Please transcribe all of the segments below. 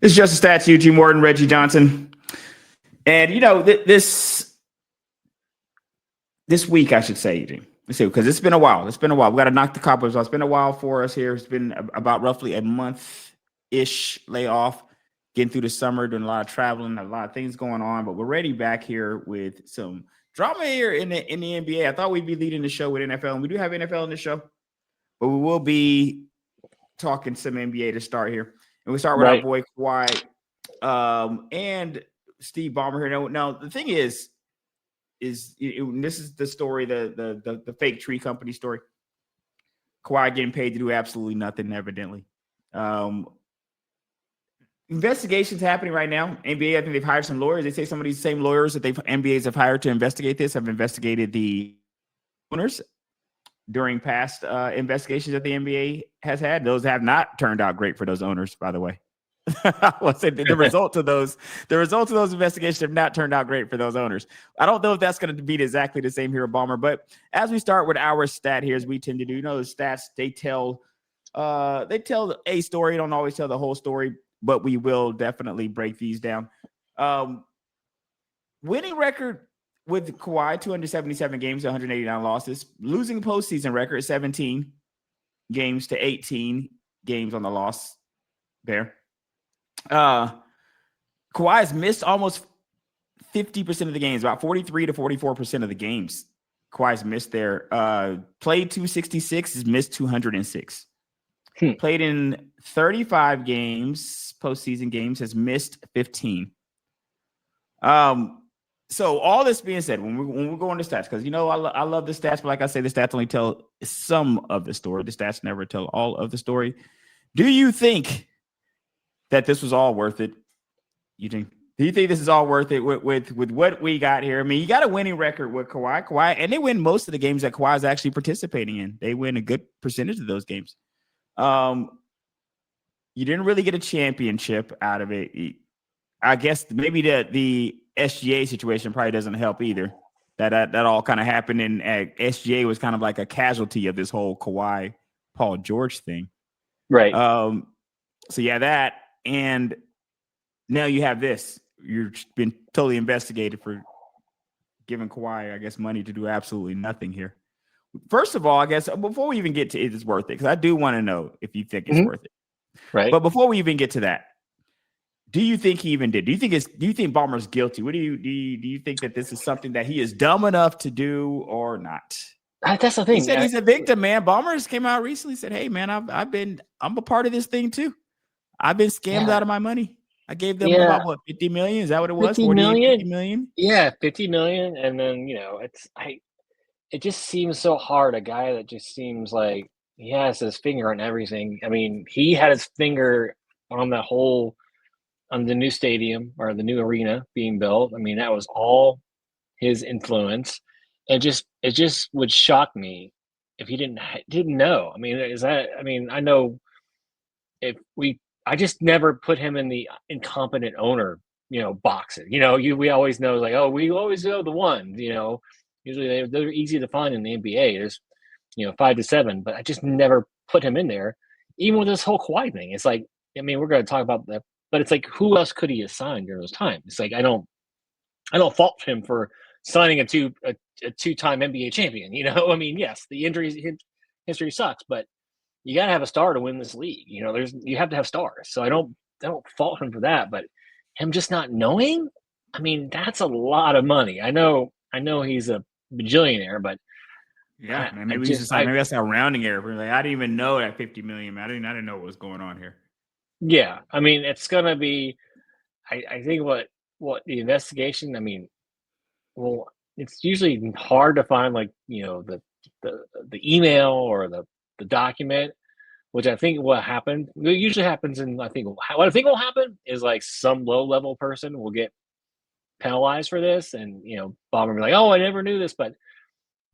This is Just a Stats, Eugene Morton, Reggie Johnson. And, this week, I should say, Eugene. Let's see, because it's been a while. We got to knock the Cowboys off. It's been a while for us here. It's been about roughly a month-ish layoff, getting through the summer, doing a lot of traveling, a lot of things going on. But we're ready back here with some drama here in the NBA. I thought we'd be leading the show with NFL, and we do have NFL in the show. But we will be talking some NBA to start here. And we start with our boy Kwahi and Steve Balmer here. Now, the thing is this is the story, the fake tree company story. Kwahi getting paid to do absolutely nothing, evidently. Investigations happening right now. NBA, I think they've hired some lawyers. They say some of these same lawyers that NBAs have hired to investigate this have investigated the owners during past investigations that the NBA has had. Those have not turned out great for those owners, by the way. Let's say the results of those investigations have not turned out great for those owners. I don't know if that's going to be exactly the same here at Balmer, but as we start with our stat here, as we tend to do, the stats, they tell a story, don't always tell the whole story, but we will definitely break these down. Winning record with Kwahi, 277 games, 189 losses. Losing postseason record, 17 games to 18 games on the loss there. Kawhi's missed almost 50% of the games, about 43 to 44% of the games. Kawhi's missed there. Played 266, has missed 206. Played in 35 games, postseason games, has missed 15. So all this being said, when we go into stats, because I love the stats, but like I say, the stats only tell some of the story. The stats never tell all of the story. Do you think that this was all worth it, Eugene? Do you think this is all worth it with what we got here? I mean, you got a winning record with Kwahi, and they win most of the games that Kawhi is actually participating in. They win a good percentage of those games. You didn't really get a championship out of it. I guess maybe the SGA situation probably doesn't help either. That all kind of happened, and SGA was kind of like a casualty of this whole Kawhi Paul George thing. Right. So yeah, that, and now you have this. You've been totally investigated for giving Kawhi, I guess, money to do absolutely nothing here. First of all, I guess before we even get to it is worth it, because I do want to know if you think it's worth it. Right. But before we even get to that, do you think he even did? Do you think Balmer's guilty? What do you think that this is something that he is dumb enough to do or not? That's the thing. He said he's a victim, man. Balmer's came out recently, said, "Hey, man, I'm a part of this thing too. I've been scammed out of my money. I gave them about what, 50 million? Is that what it was? 50 million? 50 million? Yeah, 50 million. And then, it just seems so hard. A guy that just seems like he has his finger on everything. I mean, he had his finger on the new stadium or the new arena being built. I mean, that was all his influence. It just would shock me if he didn't know. I mean, I know I just never put him in the incompetent owner, boxes. We always know, like, oh, we always know the ones, usually they're easy to find in the NBA. There's, 5 to 7, but I just never put him in there. Even with this whole Kawhi thing, it's like, I mean, we're going to talk about that, but it's like, who else could he have signed during those times? It's like, I don't fault him for signing a two-time NBA champion. I mean, yes, the history sucks, but you got to have a star to win this league. You have to have stars. So I don't fault him for that, but him just not knowing, I mean, that's a lot of money. I know he's a bajillionaire, but yeah, maybe that's a rounding error. Like, I didn't even know that 50 million. I didn't know what was going on here. Yeah, I mean, it's gonna be. I think what the investigation. I mean, well, it's usually hard to find, like, the email or the document, which I think what happened. It usually happens what I think will happen is, like, some low level person will penalized for this, and Balmer will be like, "Oh, I never knew this," but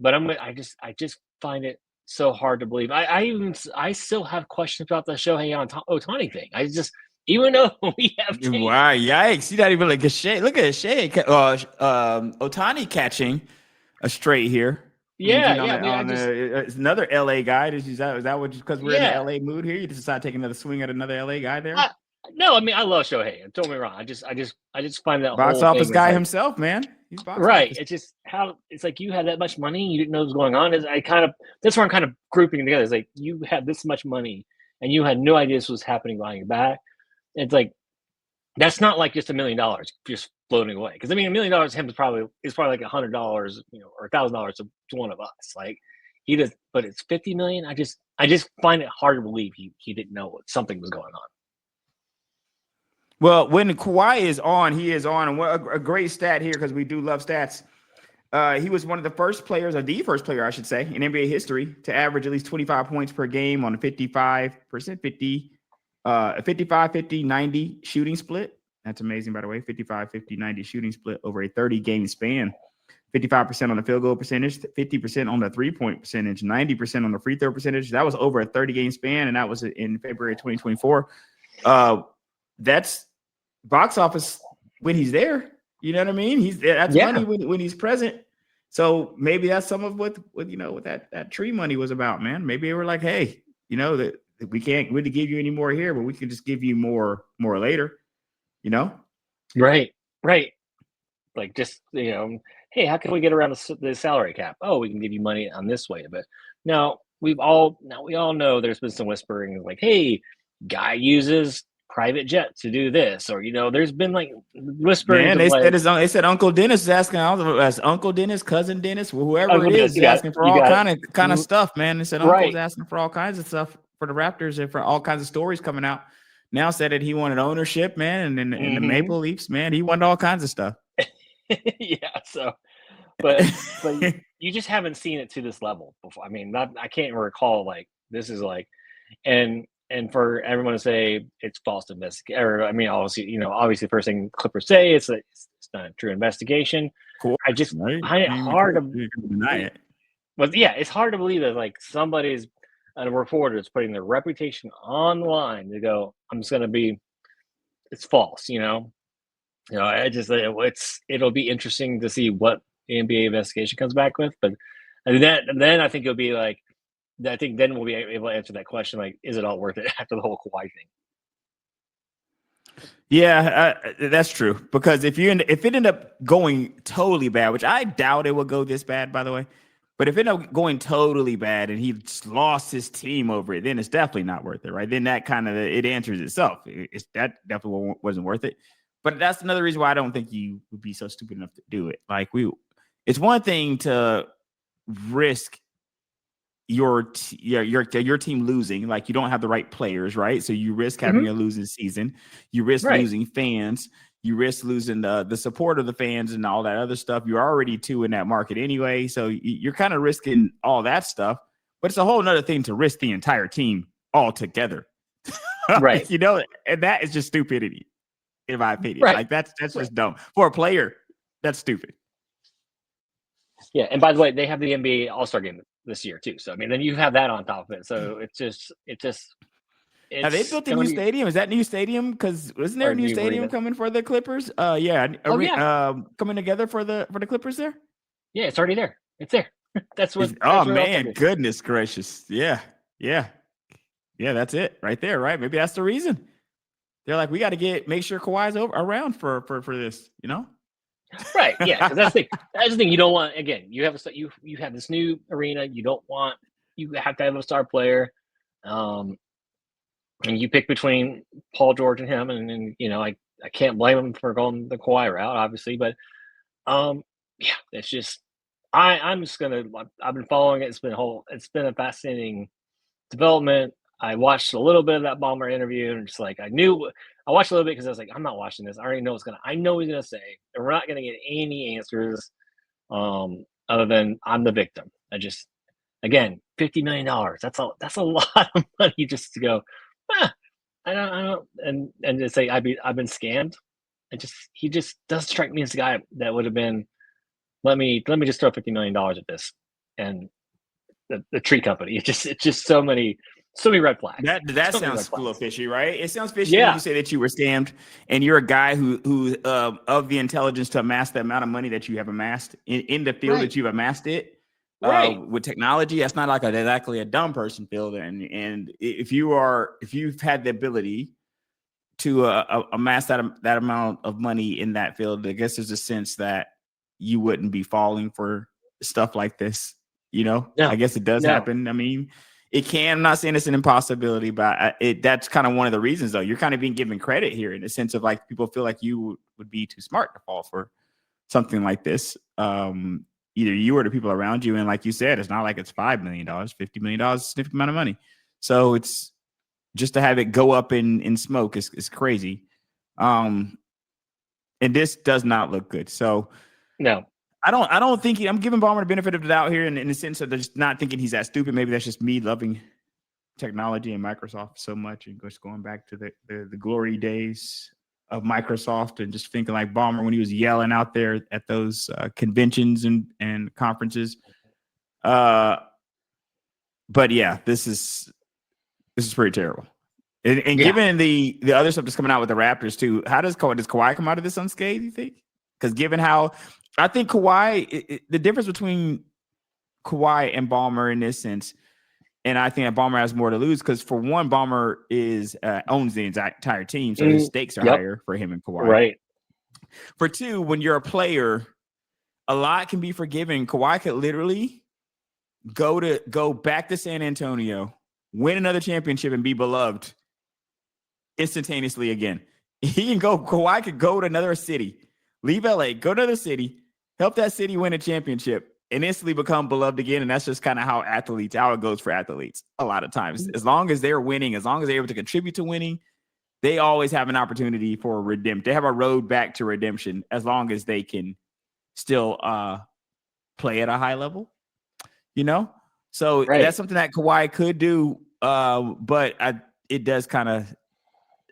I just find it so hard to believe. I still have questions about the Shohei Ohtani thing. I just, even though we have wow, yikes! You're not even like a Shea. Look at Shea. Ohtani catching a straight here. Yeah, it's another LA guy. Is that what? Because we're in the LA mood here, you just decide to take another swing at another LA guy there. No, I mean I love Shohei. Don't get me wrong. I just find that Box whole office thing is guy like himself, man. He's box right. office. It's just how it's like you had that much money, you didn't know what was going on. Is I kind of that's where I'm kind of grouping together. It's like you had this much money and you had no idea this was happening behind your back. It's like that's not like just $1 million just floating away. Because I mean, $1 million to him is probably like $100, or $1,000 to one of us. Like he does, but it's 50 million. I just find it hard to believe he didn't know something was going on. Well, when Kawhi is on, he is on. And what a great stat here, because we do love stats. He was one of the first players, or the first player, I should say, in NBA history to average at least 25 points per game on a 55%, 50-90 shooting split. That's amazing, by the way. 55-50-90 shooting split over a 30-game span. 55% on the field goal percentage, 50% on the three-point percentage, 90% on the free throw percentage. That was over a 30-game span, and that was in February 2024. That's box office when he's there. You know what I mean? That's money when he's present. So maybe that's some of what that tree money was about, man. Maybe they were like, hey, that we can't really give you any more here, but we can just give you more later. Right. Like just hey, how can we get around the salary cap? Oh, we can give you money on this way, but now we all know there's been some whispering like, hey, guy uses private jet to do this, or there's been like whispering. Man, they said Uncle Dennis is asking, as Uncle Dennis, cousin Dennis, whoever Uncle it is, Dennis, asking for all kind of stuff, man. They said right. Uncle's asking for all kinds of stuff for the Raptors and for all kinds of stories coming out. Now said that he wanted ownership, man, and in the Maple Leafs, man, he wanted all kinds of stuff. Yeah, so but you just haven't seen it to this level before. I mean, I can't recall like this is like, and for everyone to say it's false investigation, or I mean, obviously, the first thing Clippers say it's not a true investigation. Cool. I just find it hard to deny it. But yeah, it's hard to believe that like somebody's a reporter is putting their reputation on the line to go, I'm just gonna be, it's false, I just it'll be interesting to see what the NBA investigation comes back with, but then I think it'll be like, I think then we'll be able to answer that question, like, is it all worth it after the whole Kawhi thing? Yeah, that's true. Because if it ended up going totally bad, which I doubt it will go this bad, by the way, but if it ended up going totally bad and he lost his team over it, then it's definitely not worth it, right? Then that kind of it answers itself. That definitely wasn't worth it. But that's another reason why I don't think you would be so stupid enough to do it. Like it's one thing to risk your team losing, like you don't have the right players, right? So you risk having a losing season, you risk losing fans, you risk losing the support of the fans and all that other stuff. You're already two in that market anyway, so you're kind of risking all that stuff. But it's a whole nother thing to risk the entire team altogether, right? And that is just stupidity, in my opinion. Right. Like that's just dumb for a player. That's stupid. Yeah, and by the way, they have the NBA All-Star game this year too. So I mean, then you have that on top of it. So it's have they built a new stadium? Is that new stadium? Because isn't there a new stadium coming for the Clippers? Coming together for the Clippers there. Yeah, it's already there. It's there. That's what. Goodness gracious! Yeah. That's it right there, right? Maybe that's the reason. They're like, we got to make sure Kawhi's around for this, Right. Yeah. Because that's the thing. You don't want, again, you have you have this new arena. You have to have a star player. And you pick between Paul George and him. And I can't blame him for going the Kawhi route, obviously. But it's just, I'm just going to, I've been following it. It's been a fascinating development. I watched a little bit of that Balmer interview, and it's like I watched a little bit because I was like, I'm not watching this. I already know I know what he's gonna say, and we're not gonna get any answers other than I'm the victim. Again, $50 million. That's a lot of money just to go. I don't, and to say I've been scammed. He just doesn't strike me as a guy that would have been. Let me just throw $50 million at this, and the tree company. It's just so many red flags. That sounds a little fishy, right? It sounds fishy when you say that you were scammed and you're a guy who of the intelligence to amass the amount of money that you have amassed in the field that you've amassed it with technology. That's not like exactly a dumb person field. And if you've had the ability to amass that amount of money in that field, I guess there's a sense that you wouldn't be falling for stuff like this. No, I guess it does happen. I mean, it can. I'm not saying it's an impossibility, but that's kind of one of the reasons, though. You're kind of being given credit here in the sense of like people feel like you would be too smart to fall for something like this. Either you or the people around you. And like you said, it's not like it's $5 million, $50 million, a significant amount of money. So it's just to have it go up in smoke is crazy. And this does not look good. So no, I don't think I'm giving Balmer the benefit of the doubt here in the sense of just not thinking he's that stupid. Maybe that's just me loving technology and Microsoft so much and just going back to the glory days of Microsoft and just thinking like Balmer when he was yelling out there at those conventions and conferences. But yeah, this is pretty terrible. And given the other stuff that's coming out with the Raptors too, how does Kawhi come out of this unscathed, you think? Because given how I think Kawhi, the difference between Kawhi and Balmer in this sense, and I think that Balmer has more to lose because for one, Balmer owns the entire team, so his stakes are higher for him and Kawhi. Right. For two, when you're a player, a lot can be forgiven. Kawhi could literally go back to San Antonio, win another championship, and be beloved instantaneously again. Kawhi could go to another city, leave LA, go to another city, help that city win a championship, and instantly become beloved again. And that's just kind of how it goes for athletes a lot of times. As long as they're winning, as long as they're able to contribute to winning, they always have an opportunity for redemption. They have a road back to redemption as long as they can still play at a high level, So that's something that Kawhi could do. But it does kind of,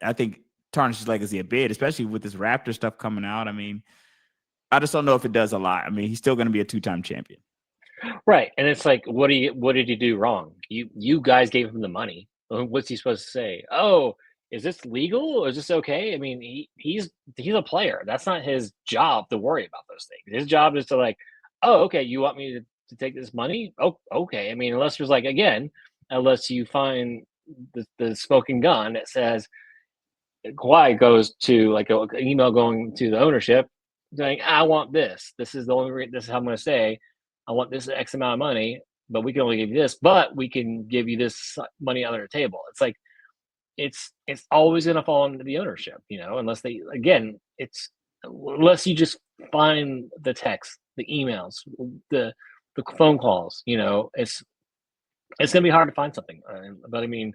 I think, tarnish his legacy a bit, especially with this Raptor stuff coming out. I mean, I just don't know if it does a lot. I mean, he's still going to be a 2-time champion. Right. And it's like, what did he do wrong? You guys gave him the money. What's he supposed to say? Oh, is this legal? Or is this okay? I mean, he's a player. That's not his job to worry about those things. His job is to like, oh, okay, you want me to take this money? Oh, okay. I mean, unless you find the smoking gun that says Kawhi goes to like an email going to the ownership saying, I want this. This is how I'm going to say, I want this X amount of money, but we can only give you this, but we can give you this money under the table. It's like, it's always going to fall into the ownership, unless unless you just find the text, the emails, the phone calls, it's going to be hard to find something. But I mean,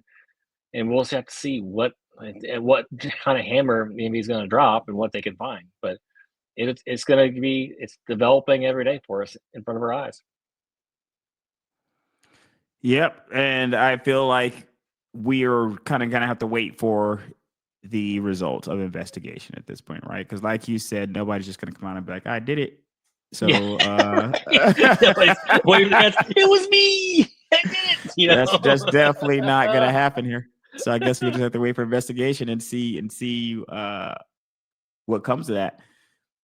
and we'll just have to see what kind of hammer maybe he's going to drop and what they can find. But it's going to be, it's developing every day for us in front of our eyes. Yep. And I feel like we are kind of going to have to wait for the results of investigation at this point, right? Because like you said, nobody's just going to come out and be like, I did it. So it was me. I did it. That's definitely not going to happen here. So I guess we just have to wait for investigation and see what comes of that.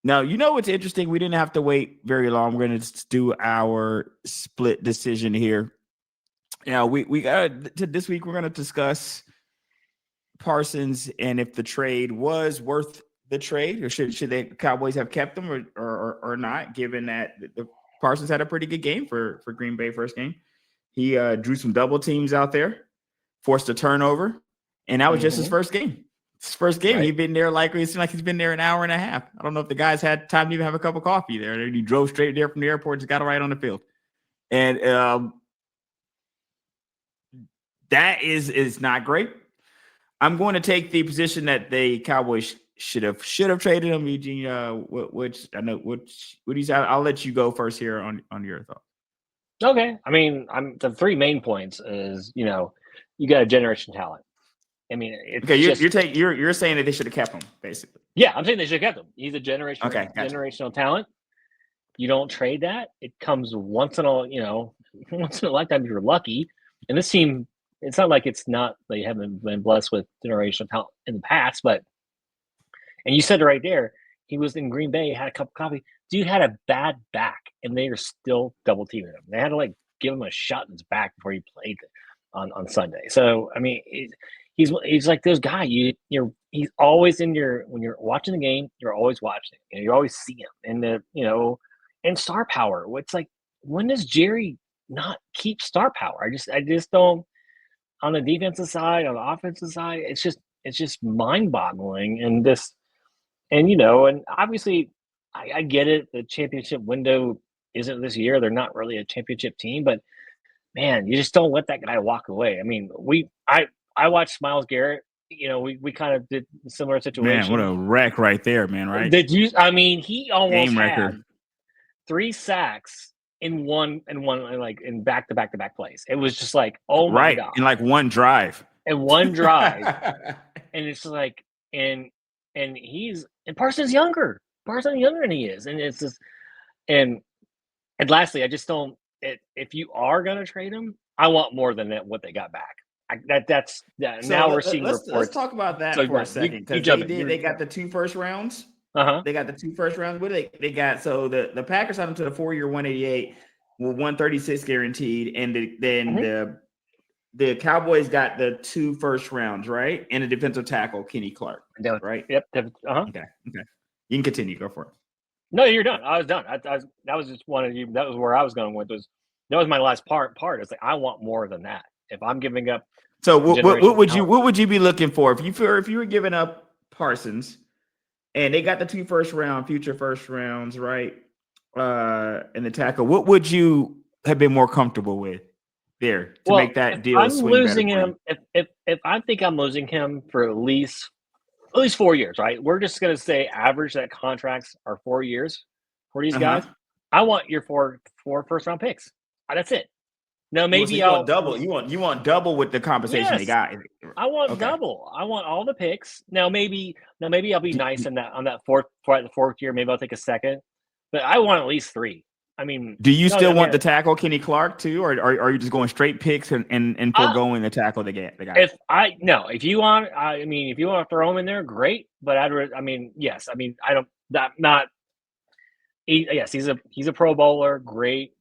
Now, what's interesting? We didn't have to wait very long. We're going to do our split decision here. We got to this week. We're going to discuss Parsons and if the trade was worth the trade, or should the Cowboys have kept him or not? Given that the Parsons had a pretty good game for Green Bay first game, he drew some double teams out there, forced a turnover, and that was just his first game. His first game, He'd been there it seemed like he's been there an hour and a half. I don't know if the guys had time to even have a cup of coffee there. He drove straight there from the airport, just got right on the field, and that is not great. I'm going to take the position that the Cowboys should have traded him. Eugene, what do you say? I'll let you go first here on your thoughts. Okay. I mean, the three main points is, you got a generation talent. I mean, you're saying that they should have kept him, basically. Yeah, I'm saying they should have kept him. He's a generational talent. You don't trade that. It comes once in a lifetime if you're lucky. And this team, it's not like they haven't been blessed with generational talent in the past, but and you said it right there. He was in Green Bay, had a cup of coffee. Dude had a bad back, and they are still double teaming him. They had to give him a shot in his back before he played on Sunday. So I mean, he's like those guy. He's always in your when you're watching the game. You're always watching, and you always see him. And and star power. What's like when does Jerry not keep star power? I just don't. On the defensive side, on the offensive side, it's just mind boggling. And obviously, I get it. The championship window isn't this year. They're not really a championship team, but man, you just don't let that guy walk away. I mean, I watched Myles Garrett. We kind of did a similar Man, what situation. a wreck right there, man, right? I mean, he almost Game had record. 3 sacks in back-to-back plays. It was just like, oh my Right. God. In like one drive. In one drive. And it's like, and Parson's younger. Parson's younger than he is. And it's just, and lastly, I just don't, if you are going to trade him, I want more than what they got back. So now we're seeing let's reports. talk about that So, for a Ryan, second, you because jump in. they got the 2 first rounds. Uh-huh. They got the 2 first rounds. What do they got? So the Packers signed him to the 4-year 188 with 136 guaranteed, and then the Cowboys got the 2 first rounds, right? And a defensive tackle, Kenny Clark, right? Yep. Uh-huh. Okay. You can continue. Go for it. No, you're done. I was done. That was just one of you. That was where I was going with. That was my last part. It's like I want more than that. If I'm giving up, so what would you be looking for if you were giving up Parsons, and they got the 2 future first rounds, right? And the tackle, what would you have been more comfortable with there to make that deal I'm swing losing better for him. If I think I'm losing him for at least 4 years, right? We're just gonna say average that contracts are 4 years for these guys. I want your four first round picks. That's it. Now maybe you want double. You want double with the compensation they got. I want double. I want all the picks. Now maybe I'll be nice on that fourth year. Maybe I'll take a second, but I want at least 3. I mean, do you still want the tackle Kenny Clark too, or are you just going straight picks and foregoing the tackle they got? If you want, if you want to throw him in there, great. But yes. I don't. That not. Yes, he's a Pro Bowler. Great.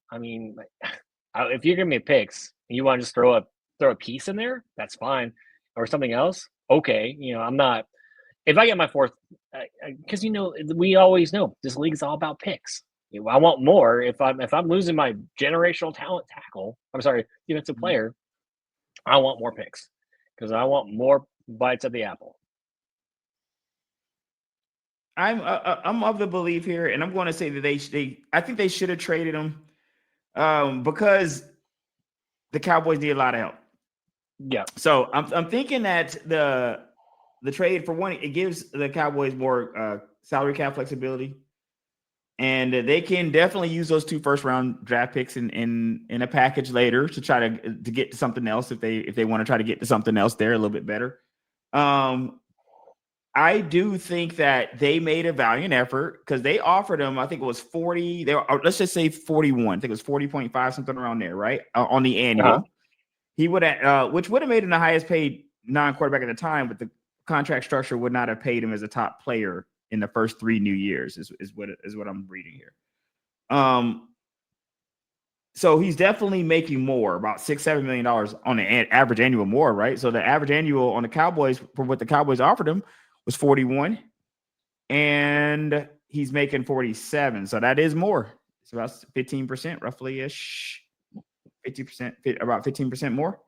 If you're giving me picks, and you want to just throw a piece in there, that's fine, or something else. Okay, I'm not. If I get my 4th, because we always know this league is all about picks. I want more. If I'm losing my generational talent tackle, defensive player, I want more picks because I want more bites of the apple. I'm of the belief here, and I'm going to say that I think they should have traded him, because the Cowboys need a lot of help. Yeah. So I'm thinking that the trade, for one, it gives the Cowboys more salary cap flexibility, and they can definitely use those 2 first round draft picks in a package later to try to get to something else if they want to try to get to something else there a little bit better. I do think that they made a valiant effort because they offered him, I think it was 40. Let's just say 41. I think it was 40.5, something around there, right? On the annual. He would have, which would have made him the highest paid non-quarterback at the time, but the contract structure would not have paid him as a top player in the first 3 new years, is what I'm reading here. So he's definitely making more, about $6-7 million on the average annual more, right? So the average annual on the Cowboys, from what the Cowboys offered him, was 41, and he's making 47. So that is more. It's about 15%, roughly ish, 50%, about 15% more.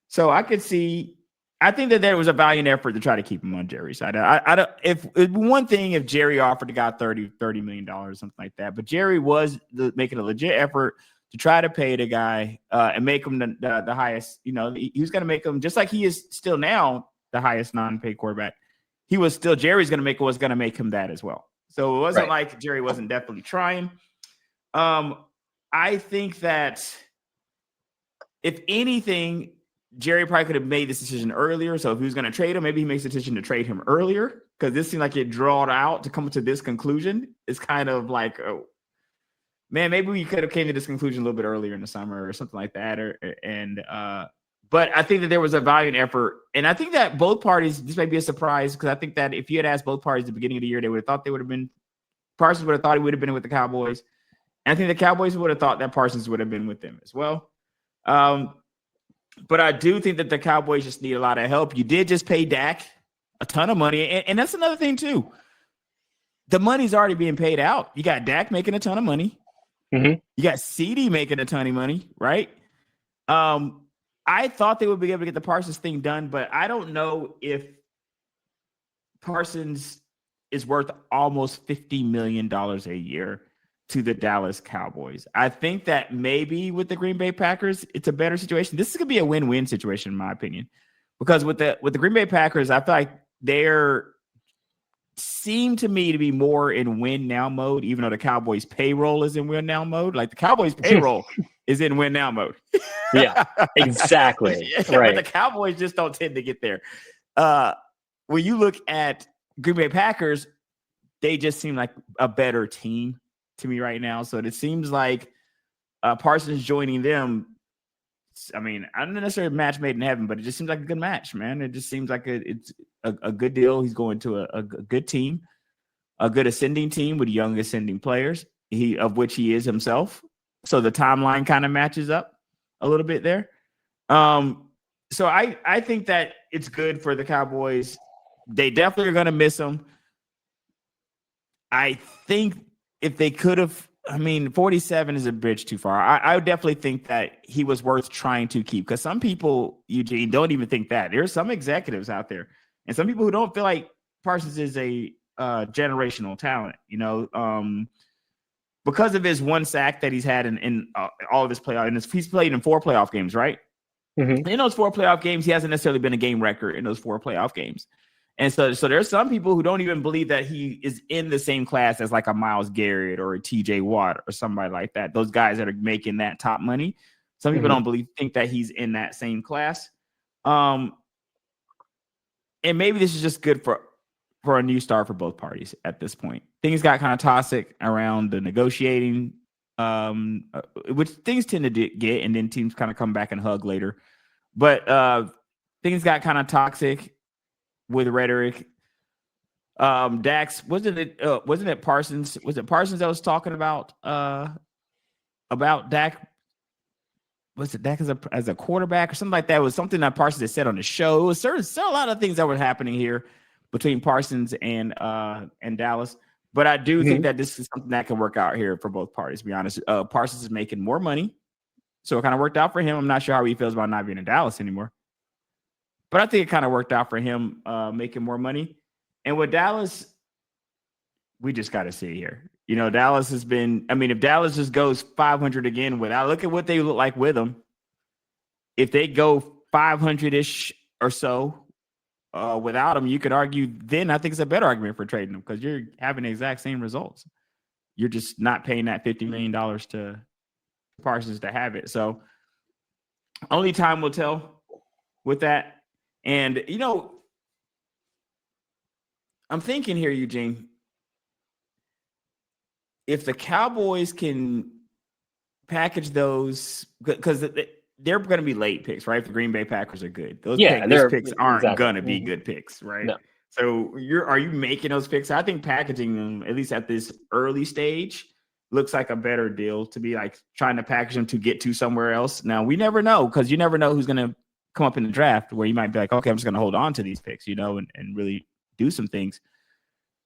So I think that there was a valiant effort to try to keep him on Jerry's side. I don't, if one thing, if Jerry offered the guy $30 million, something like that, but Jerry was making a legit effort to try to pay the guy and make him the highest. He was going to make him, just like he is still now the highest non-paid quarterback. Was going to make him that as well. So it wasn't like Jerry wasn't definitely trying. I think that if anything, Jerry probably could have made this decision earlier. So if he was going to trade him, maybe he makes the decision to trade him earlier, because this seemed like it drawed out to come to this conclusion. It's kind of like, oh, man, maybe we could have came to this conclusion a little bit earlier in the summer or something like that. But I think that there was a valiant effort. And I think that both parties, this may be a surprise, because I think that if you had asked both parties at the beginning of the year, they would have thought Parsons would have thought he would have been with the Cowboys. And I think the Cowboys would have thought that Parsons would have been with them as well. But I do think that the Cowboys just need a lot of help. You did just pay Dak a ton of money. And that's another thing, too. The money's already being paid out. You got Dak making a ton of money. Mm-hmm. You got CD making a ton of money, right? I thought they would be able to get the Parsons thing done, but I don't know if Parsons is worth almost $50 million a year to the Dallas Cowboys. I think that maybe with the Green Bay Packers, it's a better situation. This is going to be a win-win situation, in my opinion, because with the Green Bay Packers, I feel like they're seem to me to be more in win now mode, even though the Cowboys payroll is in win now mode. Like the Cowboys payroll is in win now mode. Yeah, exactly. Yeah, right. But the Cowboys just don't tend to get there. When you look at Green Bay Packers, they just seem like a better team to me right now. So it seems like Parsons joining them. I mean, I don't necessarily a match made in heaven, but it just seems like a good match, man. It just seems like it's a good deal. He's going to a good team, a good ascending team with young ascending players, of which he is himself. So the timeline kind of matches up a little bit there. So I think that it's good for the Cowboys. They definitely are going to miss him. I think if they could have, 47 is a bridge too far. I would definitely think that he was worth trying to keep, because some people, Eugene, don't even think that. There's some executives out there and some people who don't feel like Parsons is a generational talent, because of his one sack that he's had in all of his playoff, and he's played in 4 playoff games, right? Mm-hmm. In those 4 playoff games, he hasn't necessarily been a game record in those 4 playoff games. And so there's some people who don't even believe that he is in the same class as like a Myles Garrett or a TJ Watt or somebody like that. Those guys that are making that top money. Some people don't think that he's in that same class. And maybe this is just good for a new start for both parties at this point. Things got kind of toxic around the negotiating, which things tend to get, and then teams kind of come back and hug later. But things got kind of toxic with rhetoric. Dax, wasn't it Parsons? Was it Parsons that was talking about Dak? Was it Dak as a quarterback or something like that? It was something that Parsons had said on the show. It was still a lot of things that were happening here between Parsons and Dallas. But I do think that this is something that can work out here for both parties, to be honest. Parsons is making more money, so it kind of worked out for him. I'm not sure how he feels about not being in Dallas anymore. But I think it kind of worked out for him making more money. And with Dallas, we just got to see here. Dallas has been, if Dallas just goes 500 again look at what they look like with them. If they go 500-ish or so without them, you could argue then I think it's a better argument for trading them, because you're having the exact same results. You're just not paying that $50 million to Parsons to have it. So only time will tell with that. And, I'm thinking here, Eugene, if the Cowboys can package those, because they're going to be late picks, right? If the Green Bay Packers are good. Those picks aren't going to be good picks, right? No. So are you making those picks? I think packaging them, at least at this early stage, looks like a better deal to be like trying to package them to get to somewhere else. Now, we never know, because you never know who's going to come up in the draft where you might be like, okay, I'm just going to hold on to these picks, and really do some things.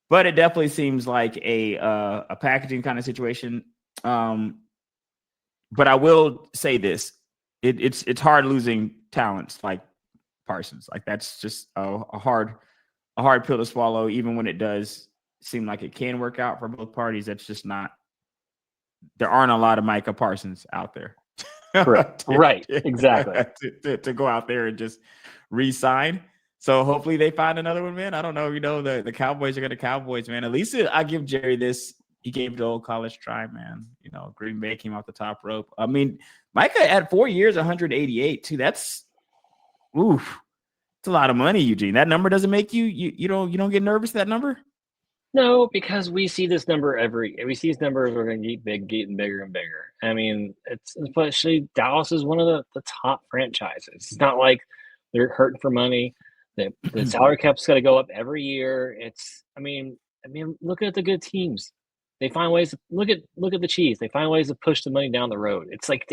But it definitely seems like a packaging kind of situation. But I will say this: it's hard losing talents like Parsons. Like that's just a hard pill to swallow. Even when it does seem like it can work out for both parties, that's just not. There aren't a lot of Micah Parsons out there. Right. Exactly. to go out there and just re-sign. So hopefully they find another one, man. I don't know. The Cowboys are going to Cowboys, man. At least I give Jerry this. He gave the old college try, man. Green Bay came off the top rope. Micah had 4 years, 188 too. That's it's a lot of money, Eugene. That number doesn't make you don't get nervous, that number? No, because we see this number we see these numbers are going to get getting bigger and bigger. It's especially Dallas is one of the top franchises. It's not like they're hurting for money. The salary cap's got to go up every year. Look at the good teams. They find ways to look at the Chiefs. They find ways to push the money down the road. It's like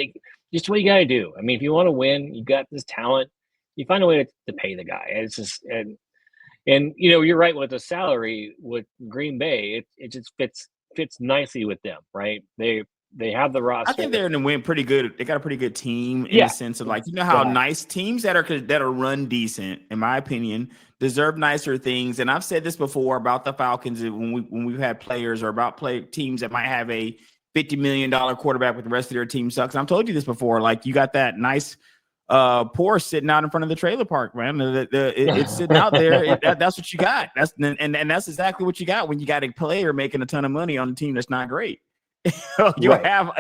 Just what you got to do. I mean, if you want to win, you got this talent. You find a way to pay the guy. It's just and you're right with the salary with Green Bay. It just fits nicely with them, right? They have the I roster. think they're going to win pretty good. They got a pretty good team in Yeah, the sense of, like, how nice teams that are run decent, in my opinion, deserve nicer things. And I've said this before about the Falcons when we've had players, or about teams that might have a $50 million quarterback, but the rest of their team sucks. And I've told you this before. Like, you got that nice Porsche sitting out in front of the trailer park, man. It's sitting out there. That's what you got. That's exactly what you got when you got a player making a ton of money on a team that's not great. You'll have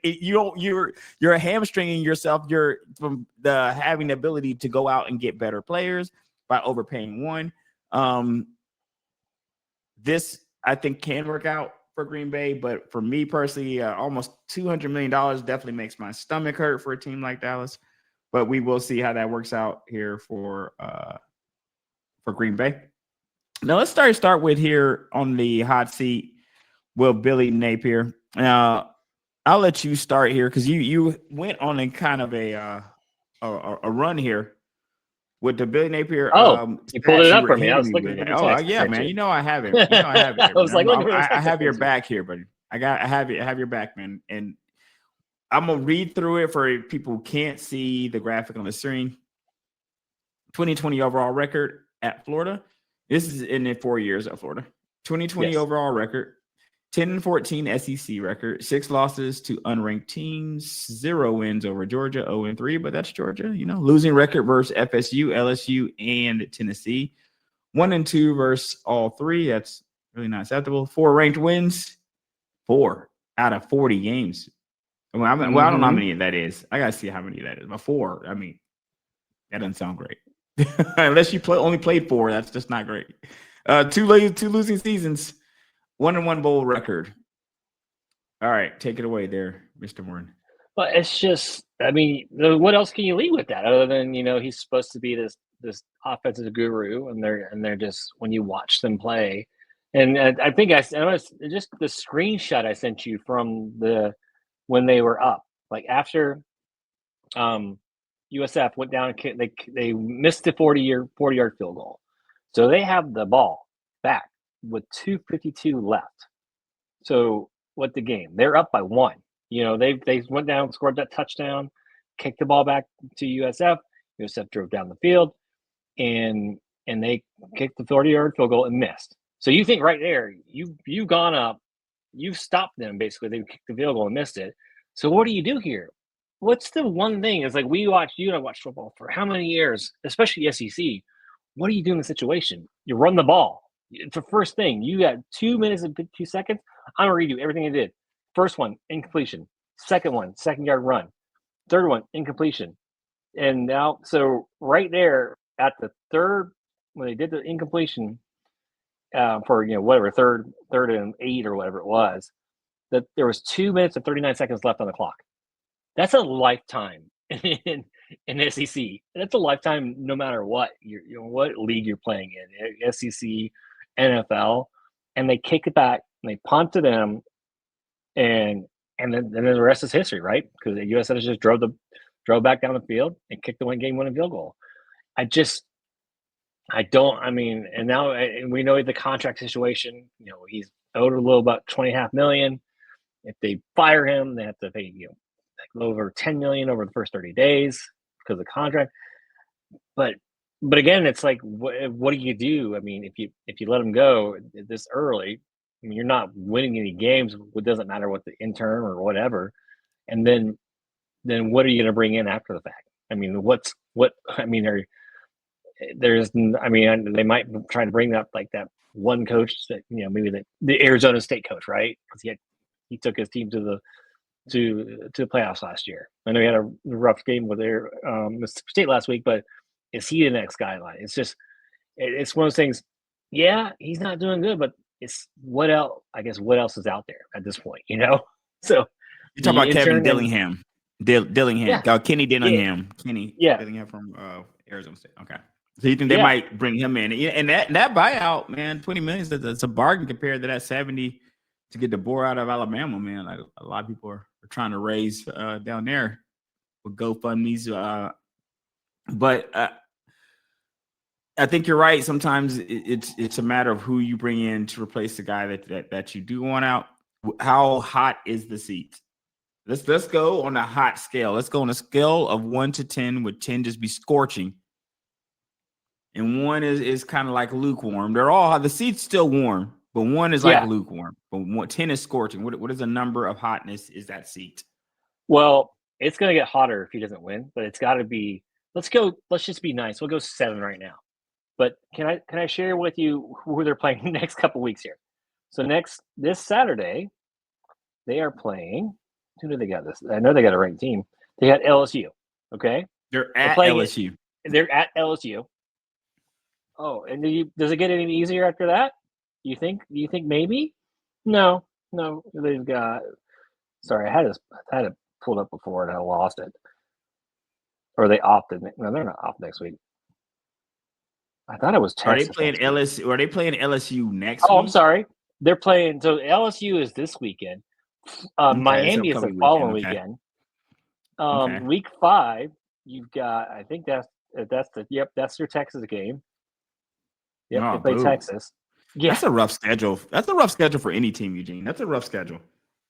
you're hamstringing yourself. You're from having the ability to go out and get better players by overpaying one. This, I think, can work out for Green Bay, but for me personally, almost $200 million definitely makes my stomach hurt for a team like Dallas. But we will see how that works out here for Green Bay. Now let's start with here on the hot seat. Will Billy Napier. I'll let you start here because you went on a kind of a run here with the Billy Napier. You pulled it up for me. I was looking for the text. Yeah, man. I have it. I have it. I was like, I have your back here, buddy. I have your back, man. And I'm gonna read through it for people who can't see the graphic on the screen. 2020 overall record at Florida. This is in the 4 years at Florida. 2020 overall record. 10-14 SEC record, 6 losses to unranked teams, 0 wins over Georgia, 0-3, but that's Georgia, losing record versus FSU, LSU, and Tennessee, 1-2 versus all 3. That's really not acceptable. 4 ranked wins, 4 out of 40 games. I don't know how many that is. I gotta see how many that is. But 4, I mean, that doesn't sound great. Unless you only played 4, that's just not great. 2 losing seasons. 1-1 bowl record. All right, take it away there, Mr. Morin. But it's just, I mean, what else can you lead with that other than he's supposed to be this offensive guru, and they're just, when you watch them play, and I think I was just the screenshot I sent you from when they were up, like after USF went down and they missed the 40-yard field goal, so they have the ball back with 2:52 left. So what the game? They're up by 1. They went down, scored that touchdown, kicked the ball back to USF. USF drove down the field, and they kicked the 40-yard field goal and missed. So you think right there, you've gone up, you've stopped them basically. They kicked the field goal and missed it. So what do you do here? What's the one thing? It's like you and I watched football for how many years, especially SEC. What do you do in the situation? You run the ball. It's the first thing. You got 2 minutes and 52 seconds. I'm going to redo everything I did. First one, incompletion. Second one, 2nd-yard run. Third one, incompletion. And now, so right there at the third, when they did the incompletion for, whatever, third and 8 or whatever it was, that there was 2 minutes and 39 seconds left on the clock. That's a lifetime in SEC. That's a lifetime no matter what what league you're playing in, SEC, NFL, and they kick it back and they punt to them, and then the rest is history, right? Because the USF just drove back down the field and kicked the game-winning field goal. And now we know the contract situation. He's owed a little about $20.5 million. If they fire him, they have to pay over $10 million over the first 30 days because of the contract. But again, it's like, what do you do? I mean, if you let him go this early, I mean, you're not winning any games. It doesn't matter what the intern or whatever. And then what are you going to bring in after the fact? I mean, they might try to bring up like that one coach that, maybe the Arizona State coach, right? Because he took his team to the playoffs last year. I know he had a rough game with their Mississippi State last week, but is he the next guideline? It's just, it's one of those things. Yeah, he's not doing good, but it's what else? I guess what else is out there at this point? So you talk about Kevin Dillingham, Kenny Dillingham, Dillingham from Arizona State. Okay, so you think they might bring him in? And that buyout, man, $20 million. That's a bargain compared to that 70 to get the boar out of Alabama, man. Like, a lot of people are trying to raise down there. with GoFundMe's. But I think you're right. Sometimes it's a matter of who you bring in to replace the guy that you do want out. How hot is the seat? Let's go on a hot scale. Let's go on a scale of 1 to 10, with 10 just be scorching. And 1 is kind of like lukewarm. They're all the seat's still warm, but 1 is like lukewarm. But 10 is scorching. What is the number of hotness is that seat? Well, it's gonna get hotter if he doesn't win, but it's gotta be let's just be nice. We'll go 7 right now. But can I share with you who they're playing the next couple weeks here? So this Saturday, they are playing. Who do they got this? I know they got a ranked team. They got LSU. Okay. They're at LSU. They're at LSU. Oh, and does it get any easier after that? You think maybe? No. They've got. Sorry, I had it pulled up before and I lost it. Or they opted. No, they're not off next week. I thought it was Texas. Are they playing LSU? Are they playing LSU next week? Oh, I'm sorry. They're playing. So LSU is this weekend. Miami is the following weekend. Week 5, you've got. I think that's your Texas game. Yep, they play Texas. Yeah, that's a rough schedule. That's a rough schedule for any team, Eugene. That's a rough schedule.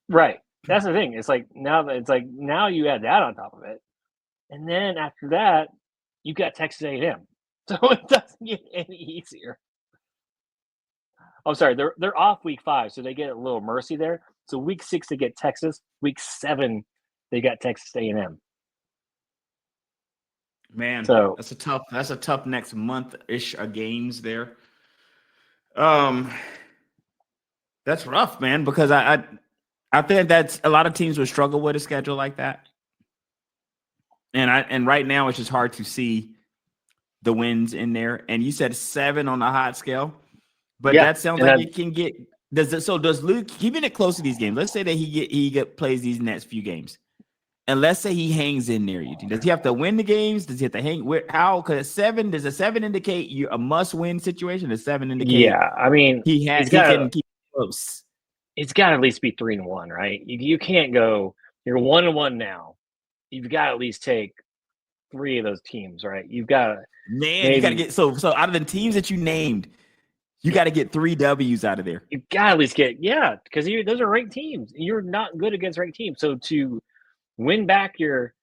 Right. That's the thing. It's like now you add that on top of it, and then after that, you got Texas A&M. So it doesn't get any easier. I'm sorry, they're off week 5, so they get a little mercy there. So week 6 they get Texas. Week 7 they got Texas A&M. Man, so that's a tough next month-ish of games there. That's rough, man, because I think that's a lot of teams would struggle with a schedule like that. And right now it's just hard to see the wins in there. And you said 7 on the hot scale, but that sounds like it can get. Does Luke, keeping it close to these games? Let's say that he plays these next few games, and let's say he hangs in there. Does he have to win the games? Does he have to hang? How? Because 7, does a 7 indicate you a must-win situation? Does 7 indicate? Yeah, I mean he can keep it close. It's got to at least be 3-1, right? You can't go. You're 1-1 now. You've got to at least take 3 of those teams, right? You've got to. Man, you got to get so out of the teams that you named, you got to get 3 W's out of there. You got to at least get because those are ranked teams. You're not good against ranked teams, so to win back your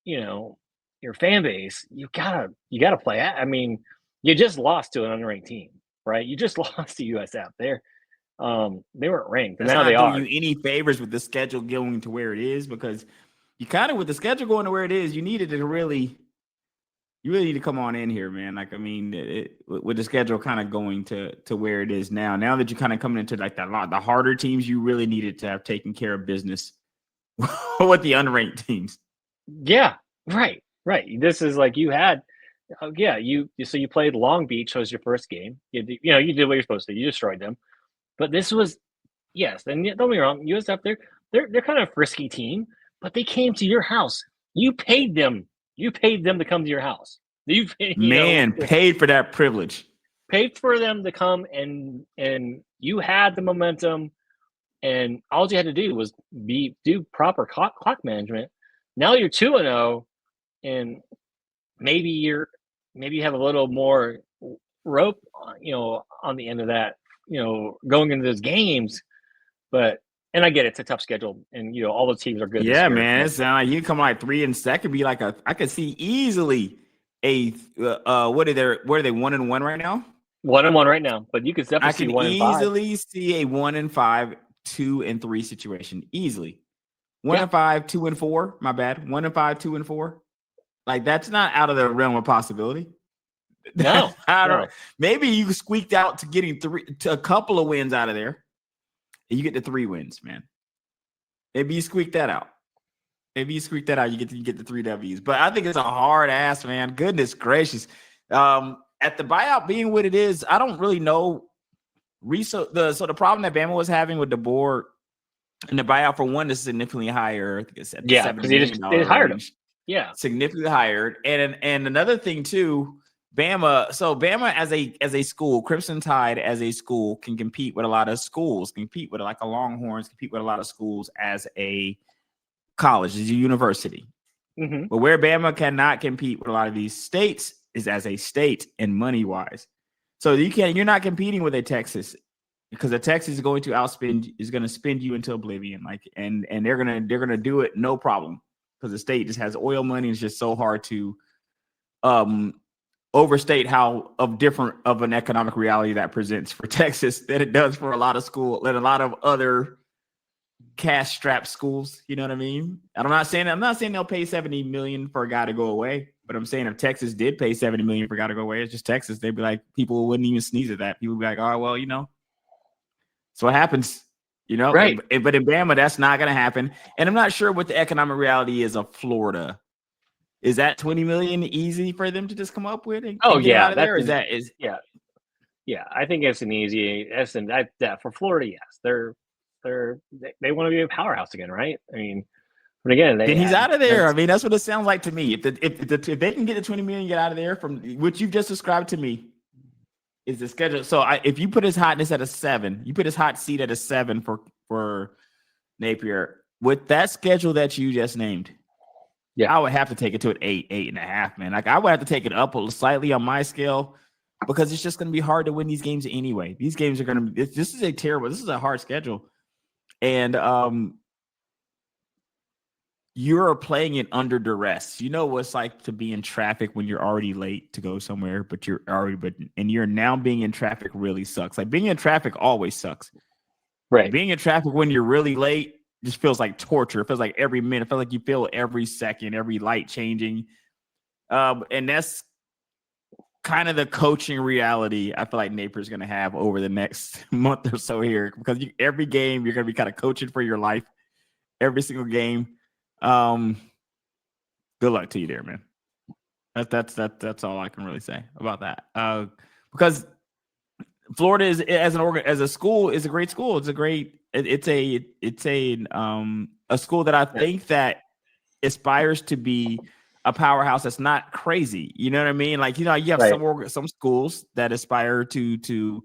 fan base, you gotta play. I mean, you just lost to an unranked team, right? You just lost to USF. They weren't ranked, and now they are. You any favors with the schedule going to where it is, because you kind of, with the schedule going to where it is, you really need to come on in here, man. Like, I mean, with the schedule kind of going to where it is now that you're kind of coming into like the harder teams, you really needed to have taken care of business with the unranked teams. Yeah, right. This is like you had, so you played Long Beach was your first game. You did what you're supposed to. You destroyed them, but this was, yes. And don't get me wrong, USF they're kind of a frisky team, but they came to your house. You paid them. You paid them to come to your house. Paid for that privilege. Paid for them to come, and you had the momentum, and all you had to do was do proper clock management. Now you're 2-0, and maybe you have a little more rope, on the end of that, going into those games. But and I get it, it's a tough schedule, and all the teams are good. Yeah, man, it sounds like you come like 3 and second, be like I could see easily a what are they 1-1 right now? 1-1 right now, but you could definitely see 1-5. Easily see a 1-5, 2-3 situation easily. 1-5, 2-4. My bad. 1-5, 2-4. Like, that's not out of the realm of possibility. No, maybe you squeaked out to getting a couple of wins out of there, and you get the 3 wins, man. Maybe you squeak that out. You get the 3 W's. But I think it's a hard ass, man. Goodness gracious. At the buyout being what it is, I don't really know. So the problem that Bama was having with the board and the buyout for one is significantly higher. I think it's at because they hired him. Yeah, significantly higher. And another thing too, Bama. So Bama as a school, Crimson Tide as a school can compete with a lot of schools. Compete with like a Longhorns. Compete with a lot of schools as a college, as a university. But where Bama cannot compete with a lot of these states is as a state and money wise. So you're not competing with a Texas, because a Texas is going to spend you into oblivion. And they're gonna do it no problem, because the state just has oil money. It's just so hard to overstate how different of an economic reality that presents for Texas than it does for a lot of other cash-strapped schools. You know what I mean? And I'm not saying they'll pay $70 million for a guy to go away, but I'm saying if Texas did pay $70 million for a guy to go away, it's just Texas. They'd be like, people wouldn't even sneeze at that. People would be like, oh, well, so what happens, Right. But in Bama, that's not going to happen. And I'm not sure what the economic reality is of Florida. Is that $20 million easy for them to just come up with and get out of there? Yeah. I think it's an easy. That for Florida, yes, they want to be a powerhouse again, right? I mean, but again, he's out of there. I mean, that's what it sounds like to me. If they can get the $20 million, get out of there from what you've just described to me. Is the schedule. So if you put his hotness at a 7, you put his hot seat at a 7 for Napier, with that schedule that you just named, I would have to take it to an 8, 8.5, man. I would have to take it up slightly on my scale, because it's just going to be hard to win these games anyway. These games are going to be, this is a hard schedule. And you're playing it under duress. You know what it's like to be in traffic when you're already late to go somewhere, and you're now being in traffic really sucks. Like, being in traffic always sucks. Right. Being in traffic when you're really late just feels like torture. It feels like every minute. It feels like you feel every second, every light changing. And that's kind of the coaching reality I feel like Napier's going to have over the next month or so here, because every game you're going to be kind of coaching for your life, every single game. Good luck to you there, man. That's all I can really say about that. Because Florida is, as a school, is a great school. It's a school that I think that aspires to be a powerhouse. That's not crazy. You know what I mean? Like, you have some schools that aspire to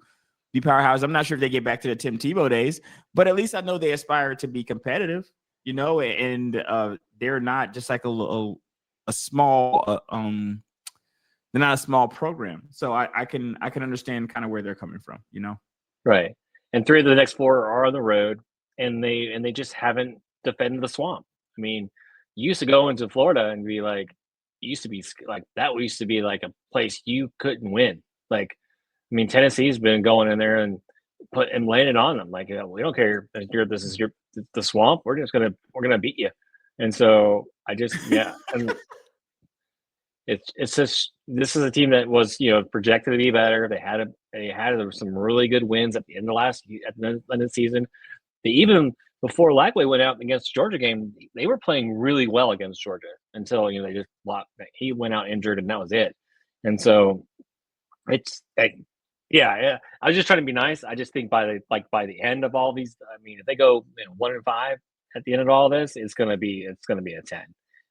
be powerhouse. I'm not sure if they get back to the Tim Tebow days, but at least I know they aspire to be competitive. And they're not just like a small, they're not a small program. So I can understand kind of where they're coming from, Right. And 3 of the next 4 are on the road, and they just haven't defended the swamp. I mean, you used to go into Florida and be like, used to be like a place you couldn't win. Like, I mean, Tennessee's been going in there and landed on them. Like, we don't care if this is the swamp. We're gonna beat you. And so I just and it's just, this is a team that was projected to be better. They had some really good wins at the end of the end of the season. They even, before Lagway went out against Georgia game, they were playing really well against Georgia until they just blocked. He went out injured, and that was it. And so it's I was just trying to be nice. I just think by the end of all these, I mean, if they go 1-5 at the end of all this, it's gonna be a 10.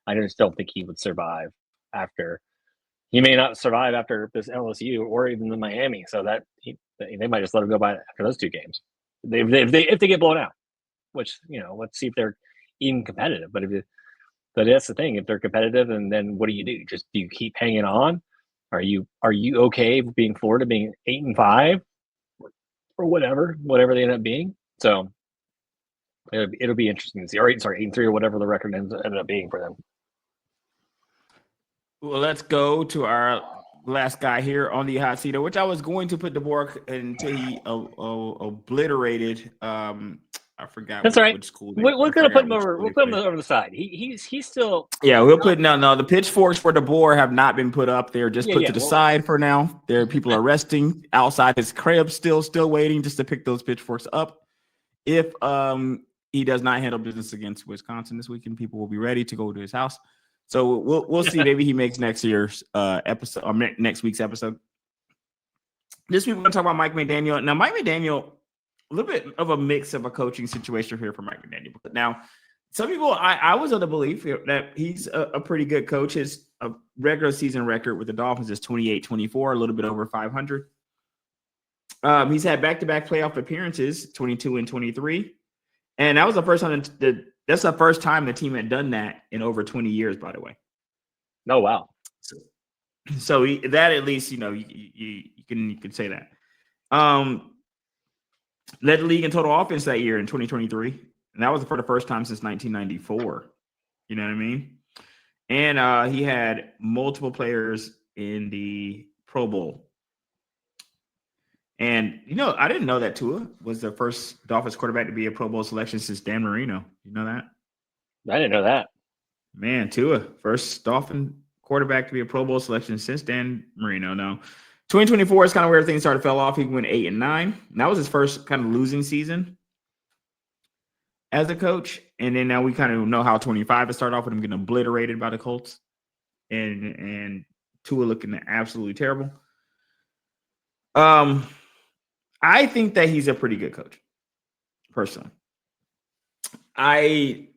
I just don't think he would survive after. He may not survive after this LSU or even the Miami. So that they might just let him go by after those 2 games. If they get blown out, which let's see if they're even competitive. But that's the thing. If they're competitive, and then what do you do? Do you keep hanging on? Are you okay with being Florida being 8-5 or whatever they end up being? So it'll be interesting to see. Or 8-3 or whatever the record ended up being for them. Well, let's go to our last guy here on the hot seat, which I was going to put DeBoer until he obliterated. I forgot. That's all right. Which school We're gonna put him over. We'll put him over the side. He's still. Yeah, we'll put no. The pitchforks for DeBoer have not been put up. They're just put to the side for now. There, people are resting outside his crib, still waiting just to pick those pitchforks up. If he does not handle business against Wisconsin this weekend, people will be ready to go to his house. So we'll see. Maybe he makes next year's episode or next week's episode. This week we're going to talk about Mike McDaniel. Now, Mike McDaniel, a little bit of a mix of a coaching situation here for Mike McDaniel. But now, some people, I was of the belief that he's a pretty good coach. His regular season record with the Dolphins is 28-24, a little bit over 500. He's had back-to-back playoff appearances, 22 and 23. And that was the first time that That's the first time the team had done that in over 20 years, by the way. Oh, wow. So that at least, you can say that. Led the league in total offense that year in 2023. And that was for the first time since 1994. You know what I mean? And he had multiple players in the Pro Bowl. And, I didn't know that Tua was the first Dolphins quarterback to be a Pro Bowl selection since Dan Marino. You know that? I didn't know that. Man, Tua, first Dolphin quarterback to be a Pro Bowl selection since Dan Marino. No. 2024 is kind of where things started to fell off. He went 8-9. And that was his first kind of losing season as a coach. And then now we kind of know how 25 to start off with him getting obliterated by the Colts. And Tua looking absolutely terrible. I think that he's a pretty good coach, personally. I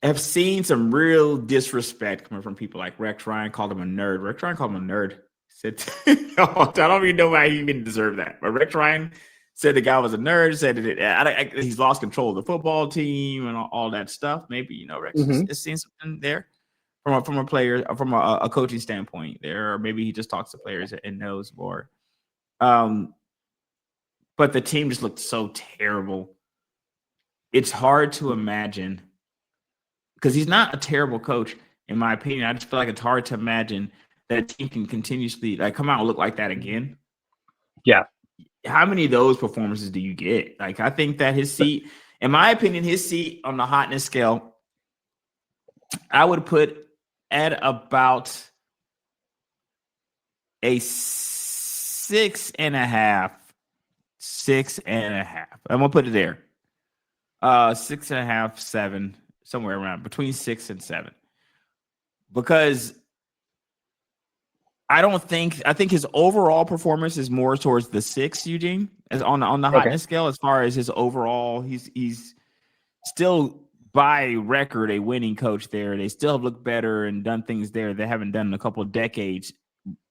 have seen some real disrespect coming from people like Rex Ryan called him a nerd. Rex Ryan called him a nerd. Said, I don't even know why he even deserved that. But Rex Ryan said the guy was a nerd, said he's lost control of the football team and all that stuff. Maybe, Rex is seeing something there from a player, from a coaching standpoint there, or maybe he just talks to players and knows more. But the team just looked so terrible. It's hard to imagine, because he's not a terrible coach, in my opinion. I just feel like it's hard to imagine that a team can continuously come out and look like that again. Yeah. How many of those performances do you get? I think that his seat, in my opinion, his seat on the hotness scale, I would put at about a 6.5. 6.5. I'm gonna put it there. 6.5, 7, somewhere around between 6 and 7. Because I think his overall performance is more towards the 6, Eugene, as on the hotness scale. As far as his overall, he's still by record a winning coach there. They still have looked better and done things there they haven't done in a couple of decades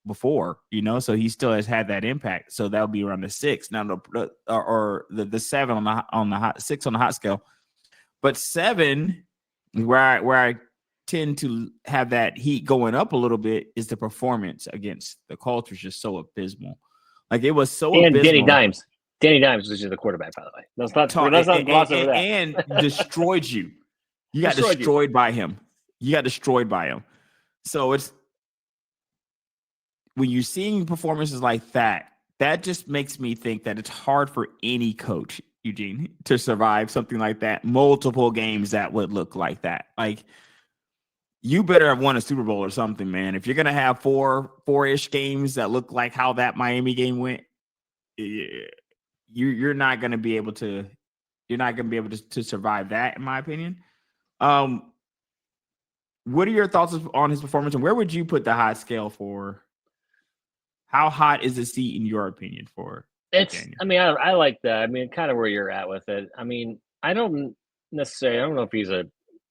before, so he still has had that impact. So that would be around the 6 now, the 7 on the hot 6 on the hot scale. But 7, where I tend to have that heat going up a little bit, is the performance against the Colts was just so abysmal. It was so and abysmal. Danny Dimes was just the quarterback, by the way. Let's not gloss over that. And destroyed you. You got destroyed by him. So it's, when you're seeing performances like that, that just makes me think that it's hard for any coach, Eugene, to survive something like that. Multiple games that would look like that. You better have won a Super Bowl or something, man. If you're going to have four-ish games that look like how that Miami game went, you're not going to be able to survive that, in my opinion. What are your thoughts on his performance, and where would you put the hot scale for? How hot is the seat in your opinion for McDaniels? I mean, I like that. I mean, kind of where you're at with it. I mean, I don't know if he's a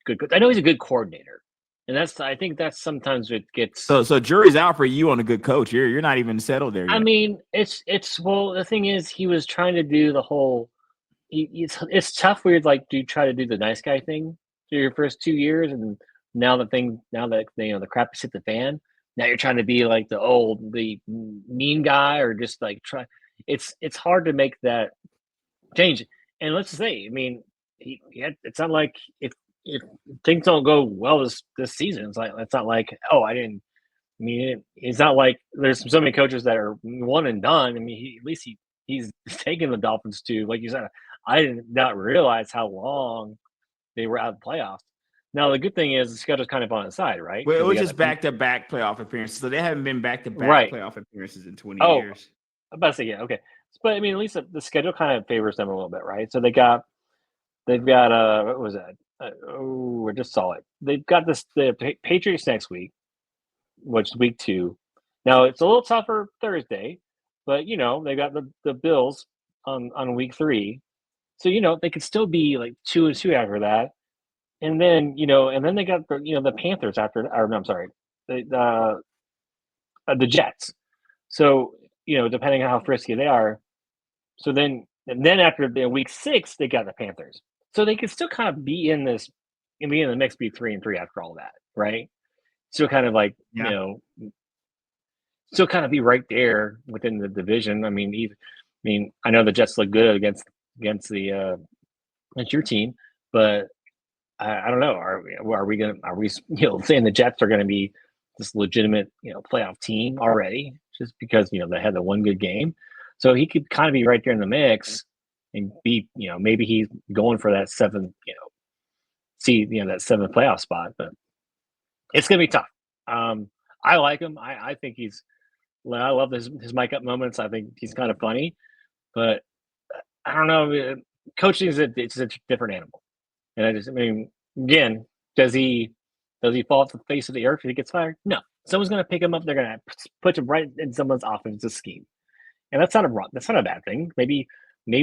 good coach. I know he's a good coordinator. And I think that's sometimes it gets. So jury's out for you on a good coach. You're not even settled there yet. I mean, well, the thing is, he was trying to do the whole. It's tough. Where do you try to do the nice guy thing through your first 2 years, and now that the crap has hit the fan. Now you're trying to be like the mean guy, or just try. It's hard to make that change. And let's say, I mean, it's not like if things don't go well this season, it's not like it's not like there's so many coaches that are one and done. I mean, at least he's taken the Dolphins to, like you said, I did not realize how long they were out of the playoffs. Now, the good thing is the schedule's kind of on the side, right? Well, it was just back-to-back playoff appearances. So they haven't been back-to-back playoff appearances in 20 years. I'm about to say, yeah, okay. But, I mean, at least the schedule kind of favors them a little bit, right? So they've got what was that? I just saw it. They've got the Patriots next week, which is week 2. Now, it's a little tougher Thursday, but, they got the Bills on week 3. So, they could still be 2-2 after that. And then, they got the Panthers after, or no, I'm sorry, the Jets. So, depending on how frisky they are. So then after week 6, they got the Panthers. So they could still kind of be in this in the end of the mix, be 3-3 after all that, right? Still kind of like Yeah. still kind of be right there within the division. I mean, I know the Jets look good against the against your team, but I don't know. Are we saying the Jets are gonna be this legitimate playoff team already just because they had the one good game? So he could kind of be right there in the mix and be maybe he's going for that seventh that seventh playoff spot, but it's gonna be tough. I like him. I think I love his mic up moments. I think he's kind of funny, but I don't know. Coaching it's a different animal, and I mean, again, does he fall off the face of the earth if he gets fired? No, someone's going to pick him up. They're going to put him right in someone's offensive scheme, and that's not a bad thing. Maybe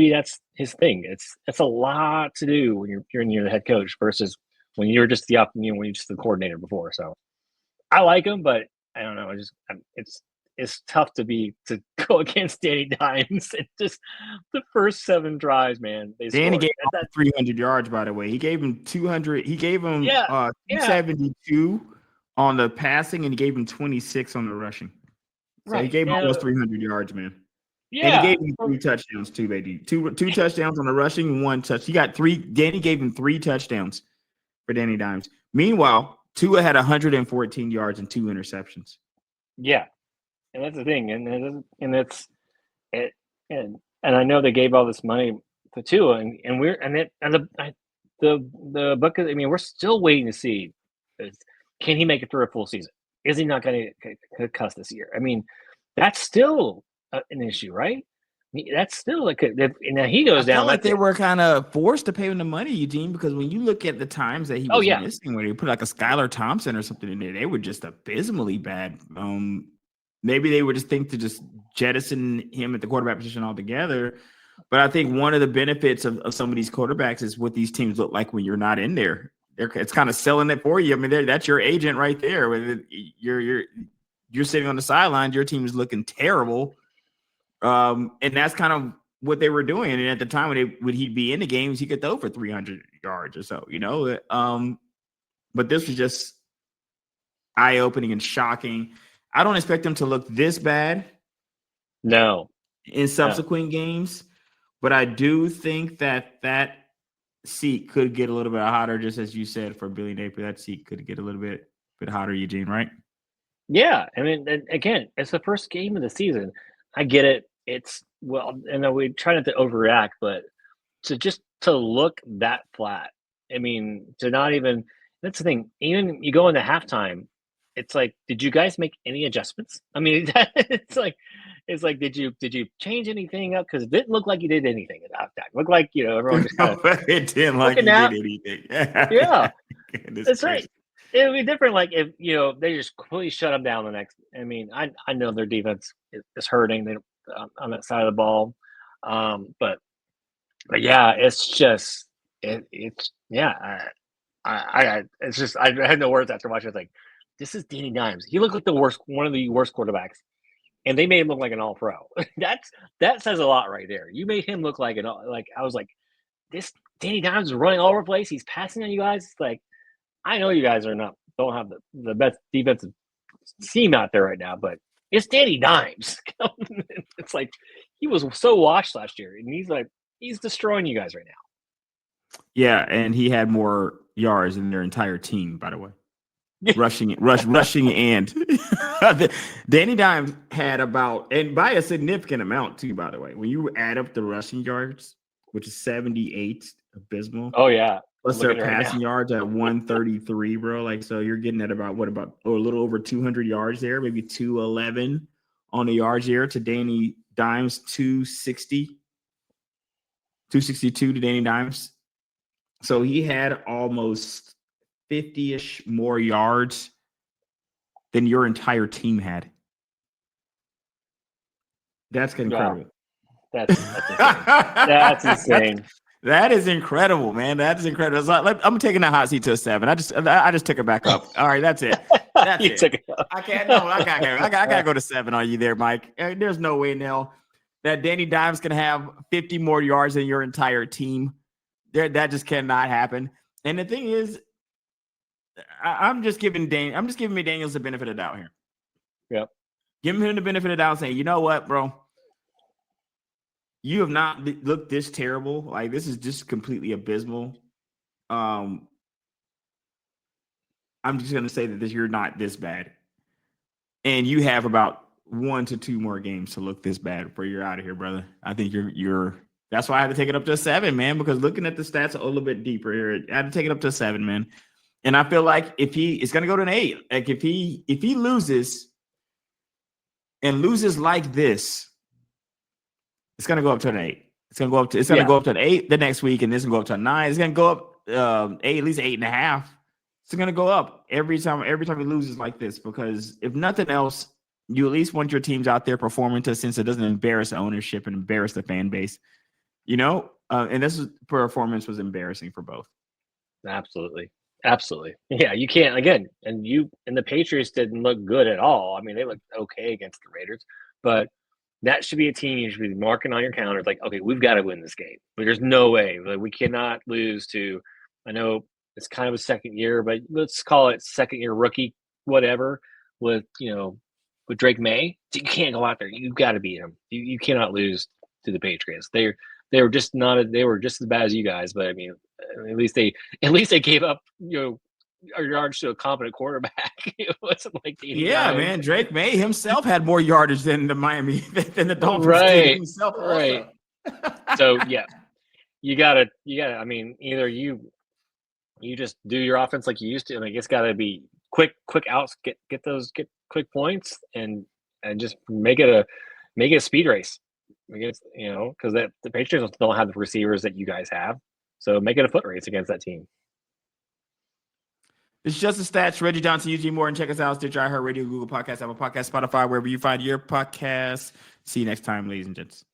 that's his thing. It's a lot to do when you're the head coach versus when you're just when you're just the coordinator before. So I like him, but I don't know. It's tough to go against Danny Dimes. It's just the first 7 drives, man. Danny gave him 300 yards, by the way. He gave him 200. He gave him 272 on the passing, and he gave him 26 on the rushing. So he gave him almost 300 yards, man. Yeah, and he gave him 3 touchdowns too, baby. Two touchdowns on the rushing, 1 touch. He got 3. Danny gave him 3 touchdowns for Danny Dimes. Meanwhile, Tua had 114 yards and 2 interceptions. Yeah, and that's the thing, and I know they gave all this money to Tua, the Buckeyes. I mean, we're still waiting to see can he make it through a full season? Is he not going to cuss this year? I mean, that's still an issue, right? That's still now he goes down. Like they were kind of forced to pay him the money, Eugene, because when you look at the times that he was missing, when they put like a Skylar Thompson or something in there, they were just abysmally bad. Maybe they would just think to just jettison him at the quarterback position altogether. But I think one of the benefits of some of these quarterbacks is what these teams look like when you're not in there. It's kind of selling it for you. I mean, that's your agent right there. You're sitting on the sidelines, your team is looking terrible. And that's kind of what they were doing. And at the time when he'd be in the games, he could throw for 300 yards or so, But this was just eye-opening and shocking. I don't expect him to look this bad. No. In subsequent games, but I do think that seat could get a little bit hotter, just as you said, for Billy Napier. That seat could get a little bit hotter, Eugene, right? Yeah. I mean, again, it's the first game of the season. I get it. And we try not to overreact, but to look that flat. I mean, to not even – that's the thing. Even you go into halftime, it's like, did you guys make any adjustments? I mean, it's like did you change anything up? Because it didn't look like you did anything at halftime. It looked like everyone just kind of it didn't like you did anything. Yeah, that's right. It would be different, like if they just completely shut them down the next. I mean, I know their defense is hurting on that side of the ball, but yeah, it's just it's yeah. It's just I had no words after watching. It's like, this is Danny Dimes. He looked like one of the worst quarterbacks, and they made him look like an all-pro. That says a lot right there. You made him look like I was like, this Danny Dimes is running all over the place. He's passing on you guys. It's like, I know you guys don't have the best defensive team out there right now, but it's Danny Dimes. It's like he was so washed last year, and he's destroying you guys right now. Yeah, and he had more yards than their entire team, by the way. rushing and Danny Dimes had about, and by a significant amount too, by the way, when you add up the rushing yards, which is 78, abysmal. Oh yeah. Plus their passing yards at 133, bro. Like, so you're getting at about a little over 200 yards there, maybe 211 on the yards here to Danny Dimes, 262 to Danny Dimes. So he had almost 50-ish more yards than your entire team had. That's incredible. Wow. That's insane. That's insane. That is incredible, man. That is incredible. I'm taking that hot seat to a 7. I just took it back up. All right, that's it. That's it. Took it up. I gotta go to 7 on you there, Mike. There's no way now that Danny Dimes can have 50 more yards than your entire team. That just cannot happen. And the thing is, I'm just giving McDaniels the benefit of the doubt here. Yep. Giving him the benefit of the doubt, saying, you know what, bro, you have not looked this terrible. Like, this is just completely abysmal. I'm just gonna say that you're not this bad, and you have about 1 to 2 more games to look this bad before you're out of here, brother. I think you're. That's why I had to take it up to 7, man. Because looking at the stats a little bit deeper here, I had to take it up to 7, man. And I feel like if it's gonna go to an 8. Like if he loses and loses like this, it's gonna go up to an 8. It's gonna go up to an 8 the next week, and this will go up to a 9. It's gonna go up 8, at least 8.5. It's gonna go up every time he loses like this, because if nothing else, you at least want your teams out there performing to a sense that doesn't embarrass ownership and embarrass the fan base. And this performance was embarrassing for both. Absolutely. Yeah, you can't, again, and the Patriots didn't look good at all. I mean, they looked okay against the Raiders, but that should be a team you should be marking on your calendar. Like, okay, we've got to win this game. Like, there's no way. Like, we cannot lose to, I know it's kind of a second year, but let's call it second year rookie, whatever, with Drake May. You can't go out there. You've got to beat him. You cannot lose to the Patriots. They were just as bad as you guys, but I mean, at least they gave up, yards to a competent quarterback. It wasn't like man. Drake May himself had more yardage than the Dolphins did himself. Right. So yeah, you gotta. I mean, either you just do your offense like you used to, and it's got to be quick outs, get quick points, and just make it a speed race. Because the Patriots don't have the receivers that you guys have, so make it a foot race against that team. It's Just the Stats. Reggie Johnson, Eugene Moore, and check us out: Stitcher, iHeartRadio, Google Podcasts, Apple Podcasts, Spotify, wherever you find your podcasts. See you next time, ladies and gents.